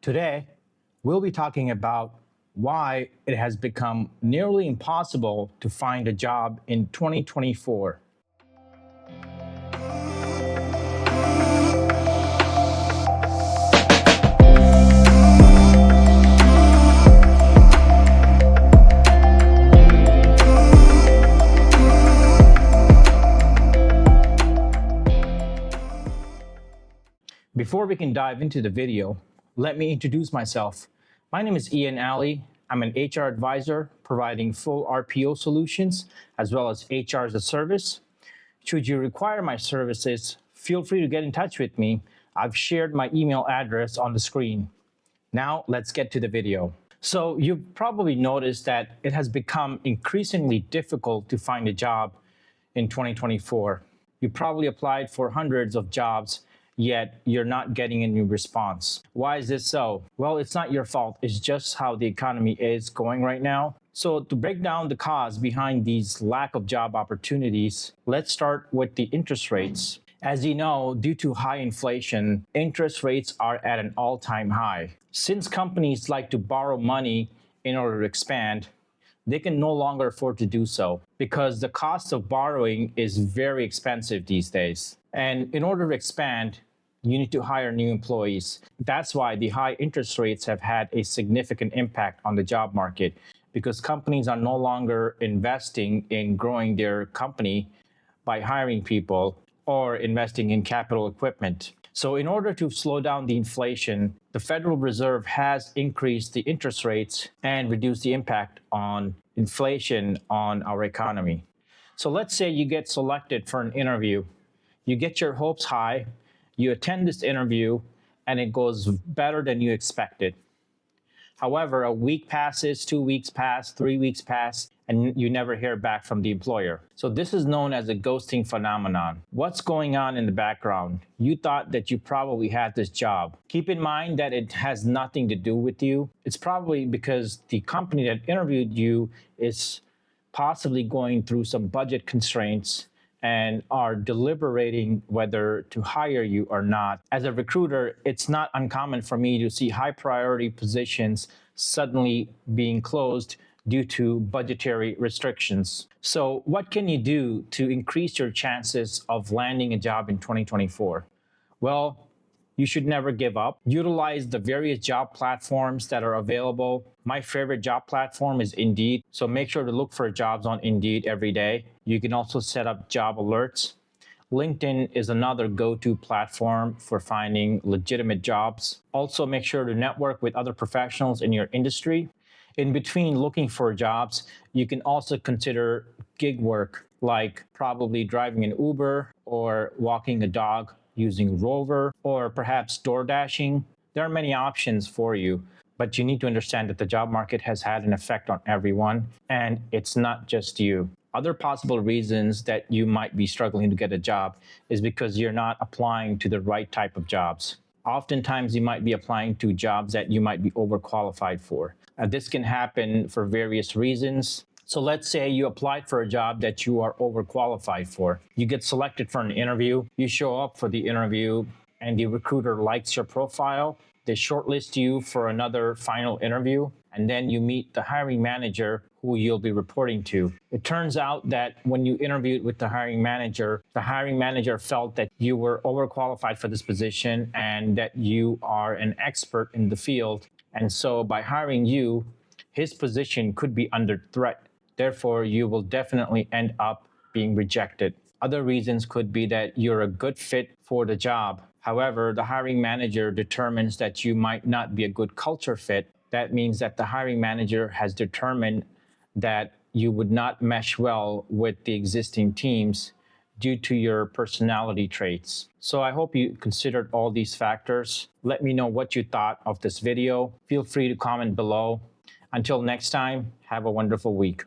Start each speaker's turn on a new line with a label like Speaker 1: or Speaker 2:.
Speaker 1: Today, we'll be talking about why it has become nearly impossible to find a job in 2024. Before we can dive into the video, let me introduce myself. My name is Ian Alley. I'm an HR advisor providing full RPO solutions as well as HR as a service. Should you require my services, feel free to get in touch with me. I've shared my email address on the screen. Now let's get to the video. So you've probably noticed that it has become increasingly difficult to find a job in 2024. You probably applied for hundreds of jobs, yet you're not getting any response. Why is this so? Well, it's not your fault. It's just how the economy is going right now. So to break down the cause behind these lack of job opportunities, let's start with the interest rates. As you know, due to high inflation, interest rates are at an all-time high. Since companies like to borrow money in order to expand, they can no longer afford to do so because the cost of borrowing is very expensive these days. And in order to expand, you need to hire new employees. That's why the high interest rates have had a significant impact on the job market, because companies are no longer investing in growing their company by hiring people or investing in capital equipment. So in order to slow down the inflation, the Federal Reserve has increased the interest rates and reduced the impact on inflation on our economy. So let's say you get selected for an interview. You get your hopes high, you attend this interview, and it goes better than you expected. However, a week passes, 2 weeks pass, 3 weeks pass, and you never hear back from the employer. So this is known as a ghosting phenomenon. What's going on in the background? You thought that you probably had this job. Keep in mind that it has nothing to do with you. It's probably because the company that interviewed you is possibly going through some budget constraints and are deliberating whether to hire you or not. As a recruiter, it's not uncommon for me to see high priority positions suddenly being closed due to budgetary restrictions. So what can you do to increase your chances of landing a job in 2024? Well, you should never give up. Utilize the various job platforms that are available. My favorite job platform is Indeed, so make sure to look for jobs on Indeed every day. You can also set up job alerts. LinkedIn is another go-to platform for finding legitimate jobs. Also, make sure to network with other professionals in your industry. In between looking for jobs, you can also consider gig work, like probably driving an Uber or walking a dog using Rover, or perhaps door dashing. There are many options for you, but you need to understand that the job market has had an effect on everyone, and it's not just you. Other possible reasons that you might be struggling to get a job is because you're not applying to the right type of jobs. Oftentimes, you might be applying to jobs that you might be overqualified for. This can happen for various reasons. So let's say you applied for a job that you are overqualified for. You get selected for an interview, you show up for the interview, and the recruiter likes your profile. They shortlist you for another final interview, and then you meet the hiring manager who you'll be reporting to. It turns out that when you interviewed with the hiring manager felt that you were overqualified for this position and that you are an expert in the field. And so by hiring you, his position could be under threat. Therefore, you will definitely end up being rejected. Other reasons could be that you're a good fit for the job. However, the hiring manager determines that you might not be a good culture fit. That means that the hiring manager has determined that you would not mesh well with the existing teams due to your personality traits. So I hope you considered all these factors. Let me know what you thought of this video. Feel free to comment below. Until next time, have a wonderful week.